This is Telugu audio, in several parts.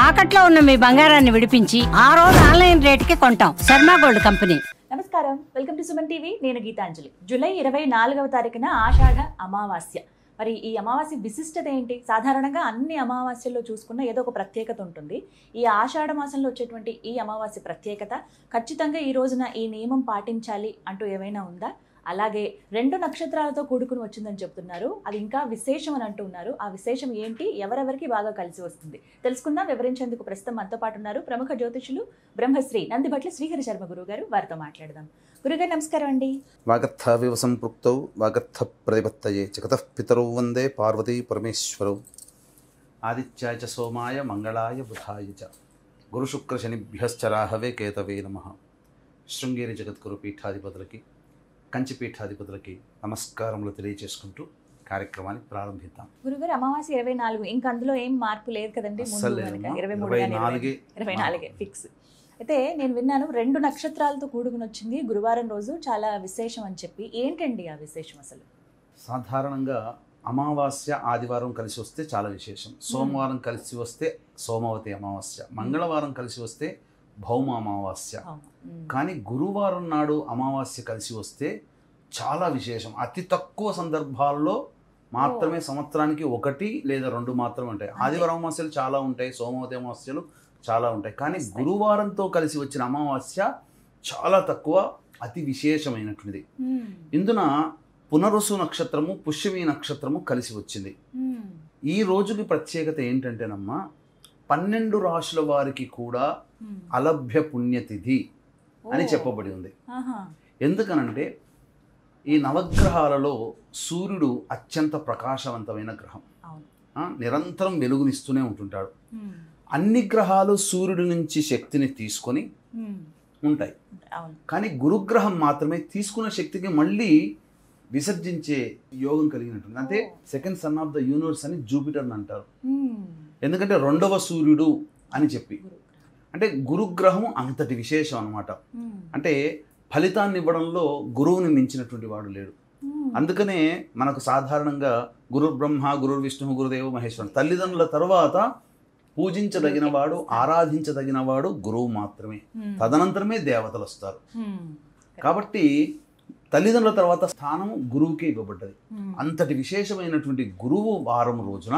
తాకట్లో ఉన్న మీ బంగారాన్ని విడిపించి ఆ రోజు ఆన్లైన్ రేటుకి కొంటాం. Sharma gold company. నమస్కారం, వెల్కమ్ టు సుమన్ టీవీ. నేను గీతాంజలి. జూలై 24వ తారీఖున ఆషాఢ అమావాస్య. మరి ఈ అమావాస్య విశిష్టత ఏంటి? సాధారణంగా అన్ని అమావాస్యల్లో చూసుకున్న ఏదో ఒక ప్రత్యేకత ఉంటుంది. ఈ ఆషాఢ మాసంలో వచ్చేటువంటి ఈ అమావాస్య ప్రత్యేకత, ఖచ్చితంగా ఈ రోజున ఈ నియమం పాటించాలి అంటూ ఏమైనా ఉందా? అలాగే 2 నక్షత్రాలతో కూడుకుని వచ్చిందని చెప్తున్నారు. అది ఇంకా విశేషం అని అంటున్నారు. ఆ విశేషం ఏంటి, ఎవరెవరికి బాగా కలిసి వస్తుంది తెలుసుకుందాం. వివరించేందుకు ప్రస్తుతం మనతో పాటు ఉన్నారు ప్రముఖ జ్యోతిషులు బ్రహ్మశ్రీ నందిబట్ల శ్రీహరి శర్మ గురువు గారు. వారితో మాట్లాడదాం. గురుగారు నమస్కారం అండి. వాగర్థావివ సంపృక్తౌ వాగర్థ ప్రతిపత్తయే జగతః పితరౌ వందే పార్వతీ పరమేశ్వరౌ. ఆదిత్యాయ చ సోమాయ మంగళాయ బుధాయ చ గురుశుక్ర శనిభ్యశ్చ రాహవే కేతవే నమః. శృంగేరి జగద్గురు పీఠాధిపతులకి, కంచి పీఠాధిపతులకి నమస్కారములు తెలియజేసుకుంటూ కార్యక్రమాన్ని ప్రారంభిద్దాం. గురుగారు, అమావాస్య 24, ఇంకా అందులో ఏం మార్పు లేదు కదండి? 23 ఫిక్స్. అయితే నేను విన్నాను 2 నక్షత్రాలతో కూడుకుని వచ్చింది గురువారం రోజు, చాలా విశేషం అని చెప్పి. ఏంటండి ఆ విశేషం అసలు? సాధారణంగా అమావాస్య ఆదివారం కలిసి వస్తే చాలా విశేషం. సోమవారం కలిసి వస్తే సోమవతి అమావాస్య, మంగళవారం కలిసి వస్తే భౌమ అమావాస్య. కానీ గురువారం నాడు అమావాస్య కలిసి వస్తే చాలా విశేషం. అతి తక్కువ సందర్భాల్లో మాత్రమే సంవత్సరానికి 1 లేదా 2 మాత్రమే ఉంటాయి. ఆదివారం అమావాస్యలు చాలా ఉంటాయి, సోమవతి అమావాస్యలు చాలా ఉంటాయి. కానీ గురువారంతో కలిసి వచ్చిన అమావాస్య చాలా తక్కువ, అతి విశేషమైనటువంటిది. ఇందున పునరుసు నక్షత్రము, పుష్యమి నక్షత్రము కలిసి వచ్చింది. ఈ రోజుకి ప్రత్యేకత ఏంటంటేనమ్మా, 12 రాశుల వారికి కూడా అలభ్య పుణ్యతిథి అని చెప్పబడి ఉంది. ఎందుకనంటే ఈ నవగ్రహాలలో సూర్యుడు అత్యంత ప్రకాశవంతమైన గ్రహం, నిరంతరం వెలుగునిస్తూనే ఉంటుంటాడు. అన్ని గ్రహాలు సూర్యుడి నుంచి శక్తిని తీసుకొని ఉంటాయి, కానీ గురుగ్రహం మాత్రమే తీసుకున్న శక్తికి మళ్ళీ విసర్జించే యోగం కలిగినట్టుంది. అంటే second son of the universe అని జూపిటర్ అంటారు. ఎందుకంటే 2వ సూర్యుడు అని చెప్పి, అంటే గురుగ్రహం అంతటి విశేషం అన్నమాట. అంటే ఫలితాన్ని ఇవ్వడంలో గురువుని మించినటువంటి వాడు లేడు. అందుకనే మనకు సాధారణంగా గురు బ్రహ్మ, గురు విష్ణు, గురుదేవ మహేశ్వరం, తల్లిదండ్రుల తర్వాత పూజించదగిన వాడు, ఆరాధించదగిన వాడు గురువు మాత్రమే. తదనంతరమే దేవతలు వస్తారు. కాబట్టి తల్లిదండ్రుల తర్వాత స్థానం గురువుకే ఇవ్వబడ్డది. అంతటి విశేషమైనటువంటి గురువు వారం రోజున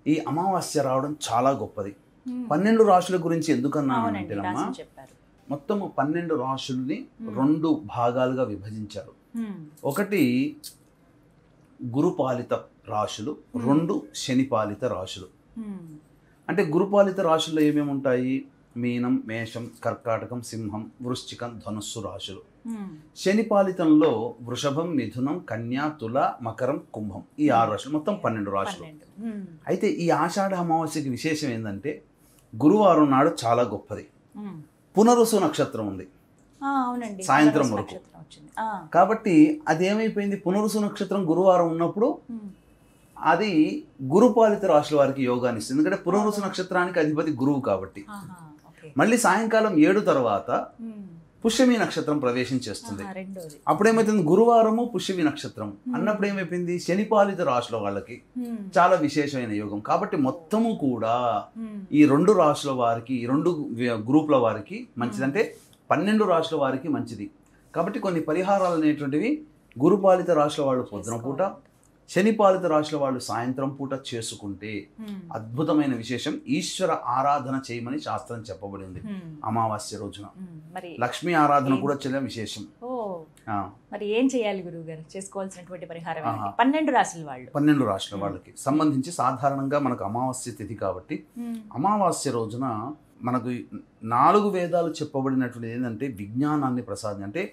ఈ అమావాస్య రావడం చాలా గొప్పది. 12 రాశుల గురించి ఎందుకన్నానంటేనమ్మా, మొత్తము 12 రాశుల్ని 2 భాగాలుగా విభజించారు. ఒకటి గురుపాలిత రాశులు, 2 శనిపాలిత రాశులు. అంటే గురుపాలిత రాశుల్లో ఏమేమి ఉంటాయి? మీనం, మేషం, కర్కాటకం, సింహం, వృశ్చికం, ధనుస్సు రాశులు. శనిపాలితంలో వృషభం, మిథునం, కన్యా, తుల, మకరం, కుంభం, ఈ 6 రాశులు, మొత్తం 12 రాశులు. అయితే ఈ ఆషాఢ అమావాస్యకి విశేషం ఏంటంటే, గురువారం నాడు చాలా గొప్పది. పునరుసు నక్షత్రం ఉంది సాయంత్రం వరకు. కాబట్టి అదేమైపోయింది, పునరుసు నక్షత్రం గురువారం ఉన్నప్పుడు అది గురుపాలిత రాశుల వారికి యోగాన్ని ఇస్తుంది. ఎందుకంటే పునరుసు నక్షత్రానికి అధిపతి గురువు కాబట్టి. మళ్ళీ సాయంకాలం 7 తర్వాత పుష్యమి నక్షత్రం ప్రవేశం చేస్తుంది. అప్పుడేమైతుంది, గురువారము పుష్యమి నక్షత్రం అన్నప్పుడు ఏమైపోయింది, శనిపాలిత రాశుల వాళ్ళకి చాలా విశేషమైన యోగం. కాబట్టి మొత్తము కూడా ఈ 2 రాశుల వారికి, ఈ 2 గ్రూపుల వారికి మంచిది. అంటే 12 రాశుల వారికి మంచిది. కాబట్టి కొన్ని పరిహారాలు అనేటువంటివి గురుపాలిత రాశుల వాళ్ళు పొద్దున పూట, శనిపాలిత రాశుల వాళ్ళు సాయంత్రం పూట చేసుకుంటే అద్భుతమైన విశేషం. ఈశ్వర ఆరాధన చేయమని శాస్త్రం చెప్పబడింది. అమావాస్య రోజున లక్ష్మీ ఆరాధన కూడా చాలా విశేషం. మరి ఏం చేయాలి గురువు గారు? చేసుకోవాల్సినటువంటి పరిహారం 12 రాశుల వాళ్ళు, 12 రాశుల వాళ్ళకి సంబంధించి సాధారణంగా మనకు అమావాస్య తిథి కాబట్టి, అమావాస్య రోజున మనకు 4 వేదాలు చెప్పబడినటువంటి ఏంటంటే విజ్ఞానాన్ని ప్రసాదం. అంటే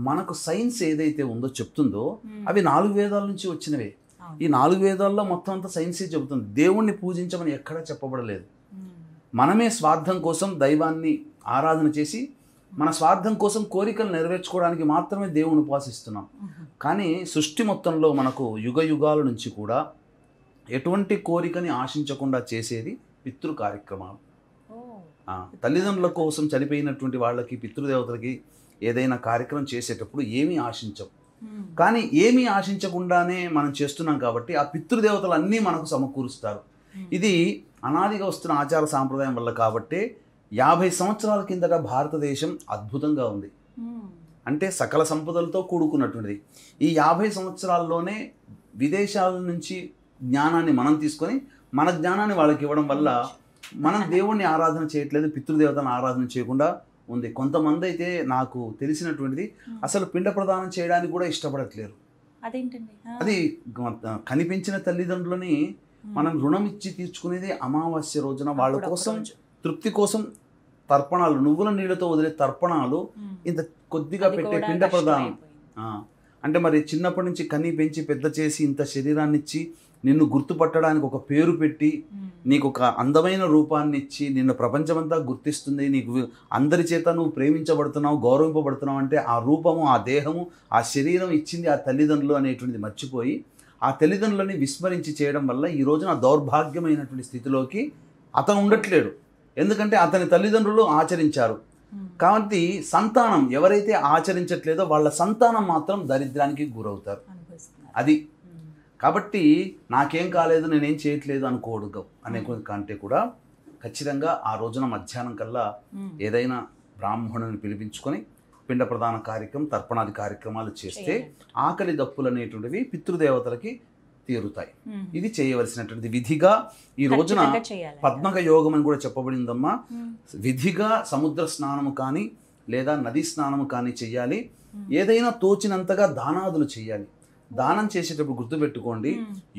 మనకు సైన్స్ ఏదైతే ఉందో చెప్తుందో అవి 4 వేదాల నుంచి వచ్చినవే. ఈ 4 వేదాల్లో మొత్తం అంతా సైన్సే చెబుతుంది. దేవుణ్ణి పూజించమని ఎక్కడా చెప్పబడలేదు. మనమే స్వార్థం కోసం దైవాన్ని ఆరాధన చేసి మన స్వార్థం కోసం కోరికలు నెరవేర్చుకోవడానికి మాత్రమే దేవుని ఉపాసిస్తున్నాం. కానీ సృష్టి మొత్తంలో మనకు యుగ యుగాల నుంచి కూడా ఎటువంటి కోరికని ఆశించకుండా చేసేది పితృ కార్యక్రమాలు. తల్లిదండ్రుల కోసం చనిపోయినటువంటి వాళ్ళకి, పితృదేవతలకి ఏదైనా కార్యక్రమం చేసేటప్పుడు ఏమీ ఆశించం. కానీ ఏమీ ఆశించకుండానే మనం చేస్తున్నాం కాబట్టి ఆ పితృదేవతలు అన్నీ మనకు సమకూరుస్తారు. ఇది అనాదిగా వస్తున్న ఆచార సాంప్రదాయం వల్ల కాబట్టి 50 సంవత్సరాల కిందట భారతదేశం అద్భుతంగా ఉంది. అంటే సకల సంపదలతో కూడుకున్నటువంటిది. ఈ 50 సంవత్సరాల్లోనే విదేశాల నుంచి జ్ఞానాన్ని మనం తీసుకొని మన జ్ఞానాన్ని వాళ్ళకి ఇవ్వడం వల్ల మనం దేవుణ్ణి ఆరాధన చేయట్లేదు, పితృదేవతను ఆరాధన చేయకుండా ఉంది. కొంతమంది అయితే నాకు తెలిసినటువంటిది అసలు పిండ ప్రదానం చేయడానికి కూడా ఇష్టపడట్లేరు. అదేంటండి? అది కనిపించిన తల్లిదండ్రులని మనం రుణం ఇచ్చి తీర్చుకునేది అమావాస్య రోజున. వాళ్ళ కోసం తృప్తి కోసం తర్పణాలు, నువ్వుల నీళ్ళతో వదిలే తర్పణాలు ఇంత కొద్దిగా పెట్టే పిండ ప్రదానం. అంటే మరి చిన్నప్పటి నుంచి కని పెంచి పెద్ద చేసి ఇంత శరీరాన్ని ఇచ్చి నిన్ను గుర్తుపట్టడానికి ఒక పేరు పెట్టి నీకు ఒక అందమైన రూపాన్ని ఇచ్చి నిన్ను ప్రపంచమంతా గుర్తిస్తుంది, నీకు అందరి చేత నువ్వు ప్రేమించబడుతున్నావు, గౌరవింపబడుతున్నావు అంటే ఆ రూపము, ఆ దేహము, ఆ శరీరం ఇచ్చింది ఆ తల్లిదండ్రులు అనేటువంటిది మర్చిపోయి ఆ తల్లిదండ్రులని విస్మరించి చేయడం వల్ల ఈ రోజున దౌర్భాగ్యమైనటువంటి స్థితిలోకి అతను ఉండట్లేడు. ఎందుకంటే అతని తల్లిదండ్రులు ఆచరించారు కాబట్టి సంతానం ఎవరైతే ఆచరించట్లేదో వాళ్ళ సంతానం మాత్రం దరిద్రానికి గురవుతారు. అది కాబట్టి నాకేం కాలేదు, నేనేం చేయట్లేదు అనుకోడు అనే కంటే కూడా ఖచ్చితంగా ఆ రోజున మధ్యాహ్నం కల్లా ఏదైనా బ్రాహ్మణుని పిలిపించుకొని పిండ ప్రదాన కార్యక్రమం, తర్పణాది కార్యక్రమాలు చేస్తే ఆకలి దప్పులు అనేటువంటివి పితృదేవతలకి తీరుతాయి. ఇది చేయవలసినటువంటి విధిగా ఈ రోజున పద్మక యోగం అని కూడా చెప్పబడిందమ్మా. విధిగా సముద్ర స్నానము కానీ లేదా నదీ స్నానము కానీ చెయ్యాలి. ఏదైనా తోచినంతగా దానాదులు చేయాలి. దానం చేసేటప్పుడు గుర్తుపెట్టుకోండి,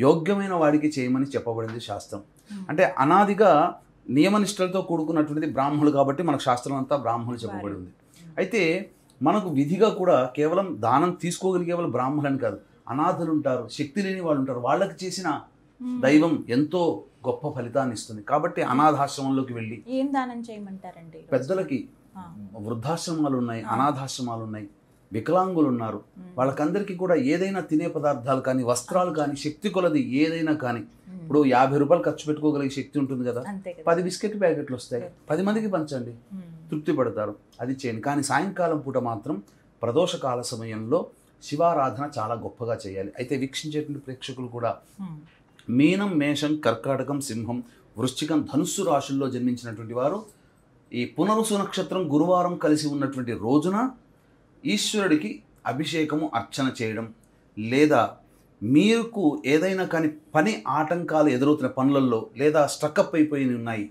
యోగ్యమైన వాడికి చేయమని చెప్పబడింది శాస్త్రం. అంటే అనాదిగా నియమనిష్టలతో కూడుకున్నటువంటిది బ్రాహ్మణులు కాబట్టి మనకు శాస్త్రం అంతా బ్రాహ్మణులు చెప్పబడి ఉంది. అయితే మనకు విధిగా కూడా కేవలం దానం తీసుకోగలిగే వాళ్ళు బ్రాహ్మణులని కాదు, అనాథులు ఉంటారు, శక్తి లేని వాళ్ళు ఉంటారు, వాళ్ళకి చేసిన దైవం ఎంతో గొప్ప ఫలితాన్ని ఇస్తుంది. కాబట్టి అనాథాశ్రమంలోకి వెళ్ళి ఏం దానం చేయమంటారండి? పెద్దలకి వృద్ధాశ్రమాలు ఉన్నాయి, అనాథాశ్రమాలు ఉన్నాయి, వికలాంగులు ఉన్నారు, వాళ్ళకందరికీ కూడా ఏదైనా తినే పదార్థాలు కానీ వస్త్రాలు కానీ శక్తి కొలది ఏదైనా కానీ, ఇప్పుడు 50 రూపాయలు ఖర్చు పెట్టుకోగలిగే శక్తి ఉంటుంది కదా, 10 బిస్కెట్ ప్యాకెట్లు వస్తాయి, 10 మందికి పంచండి, తృప్తి పడతారు. అది చేయండి. కానీ సాయంకాలం పూట మాత్రం ప్రదోషకాల సమయంలో శివారాధన చాలా గొప్పగా చేయాలి. అయితే వీక్షించేటువంటి ప్రేక్షకులు కూడా మీనం, మేషం, కర్కాటకం, సింహం, వృశ్చికం, ధనుస్సు రాశుల్లో జన్మించినటువంటి వారు ఈ పునరుసు నక్షత్రం గురువారం కలిసి ఉన్నటువంటి రోజున ఈశ్వరుడికి అభిషేకము, అర్చన చేయడం, లేదా మీకు ఏదైనా కానీ పని ఆటంకాలు ఎదురవుతున్న పనులలో లేదా స్ట్రక్అప్ అయిపోయి ఉన్నాయి,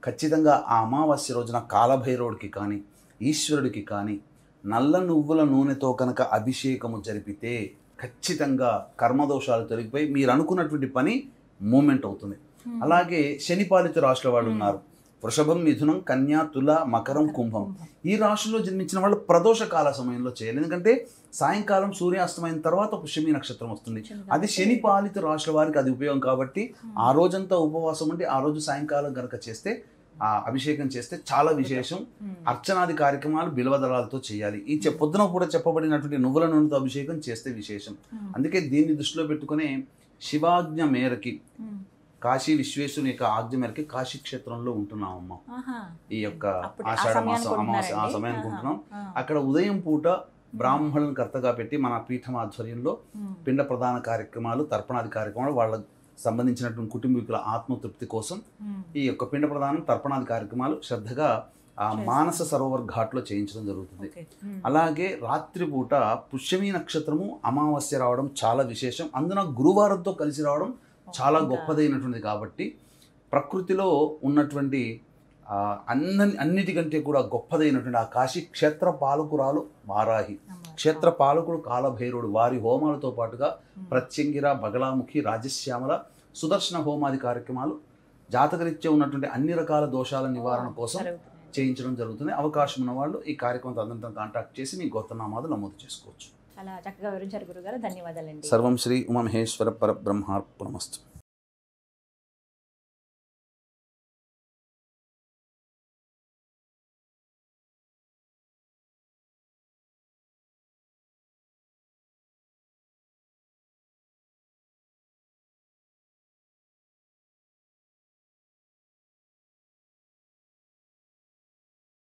ఖచ్చితంగా ఆ అమావాస్య రోజున కాలభైరవుడికి కానీ ఈశ్వరుడికి కానీ నల్ల నువ్వుల నూనెతో కనుక అభిషేకము జరిపితే ఖచ్చితంగా కర్మదోషాలు తొలగిపోయి మీరు అనుకున్నటువంటి పని మూమెంట్ అవుతుంది. అలాగే శనిపాలిత రాశుల వాళ్ళు ఉన్నారు, వృషభం, మిథునం, కన్యా, తుల, మకరం, కుంభం. ఈ రాశుల్లో జన్మించిన వాళ్ళు ప్రదోష కాల సమయంలో చేయాలి. ఎందుకంటే సాయంకాలం సూర్యాస్తమైన తర్వాత పుష్యమి నక్షత్రం వస్తుంది. అది శని పాలిత రాశుల వారికి అది ఉపయోగం కాబట్టి ఆ రోజంతా ఉపవాసం ఉండి ఆ రోజు సాయంకాలం కనుక చేస్తే, ఆ అభిషేకం చేస్తే చాలా విశేషం. అర్చనాది కార్యక్రమాలు బిల్వదళాలతో చేయాలి. ఈ పొద్దున కూడా చెప్పబడినటువంటి నువ్వుల నూనెతో అభిషేకం చేస్తే విశేషం. అందుకే దీన్ని దృష్టిలో పెట్టుకునే శివాజ్ఞ మేరకి, కాశీ విశ్వేశ్వరుని యొక్క ఆజ్ఞ మేరకి కాశీ క్షేత్రంలో ఉంటున్నామమ్మా. ఈ యొక్క ఆషాఢ మాసం అమావాస్య ఆ సమయానికి ఉంటున్నాం. అక్కడ ఉదయం పూట బ్రాహ్మణులను కర్తగా పెట్టి మన పీఠం ఆధ్వర్యంలో పిండ ప్రదాన కార్యక్రమాలు, తర్పణాది కార్యక్రమాలు, వాళ్ళ సంబంధించినటువంటి కుటుంబీకుల ఆత్మతృప్తి కోసం ఈ యొక్క పిండ ప్రదానం, తర్పణాది కార్యక్రమాలు శ్రద్ధగా ఆ మానస సరోవర్ ఘాట్లో చేయించడం జరుగుతుంది. అలాగే రాత్రిపూట పుష్యమి నక్షత్రము అమావాస్య రావడం చాలా విశేషం. అందున గురువారంతో కలిసి రావడం చాలా గొప్పదైనటువంటిది. కాబట్టి ప్రకృతిలో ఉన్నటువంటి అన్నిటికంటే కూడా గొప్పదైనటువంటి ఆ కాశీ క్షేత్ర పాలకురాలు వారాహి, క్షేత్ర పాలకుడు కాలభైరవుడు. వారి హోమాలతో పాటుగా ప్రత్యంగిర, బగలాముఖి, రాజశ్యామల, సుదర్శన హోమాది కార్యక్రమాలు జాతకరీత్యా ఉన్నటువంటి అన్ని రకాల దోషాల నివారణ కోసం చేయించడం జరుగుతుంది. అవకాశం ఉన్న వాళ్ళు ఈ కార్యక్రమంతో అందరితో కాంటాక్ట్ చేసి మీ గోత్రనామాలు నమోదు చేసుకోవచ్చు. చాలా చక్కగా వివరించారు గురుగారు, ధన్యవాదాలండి. సర్వం శ్రీ ఉమామహేశ్వర పరబ్రహ్మార్పణమస్తు.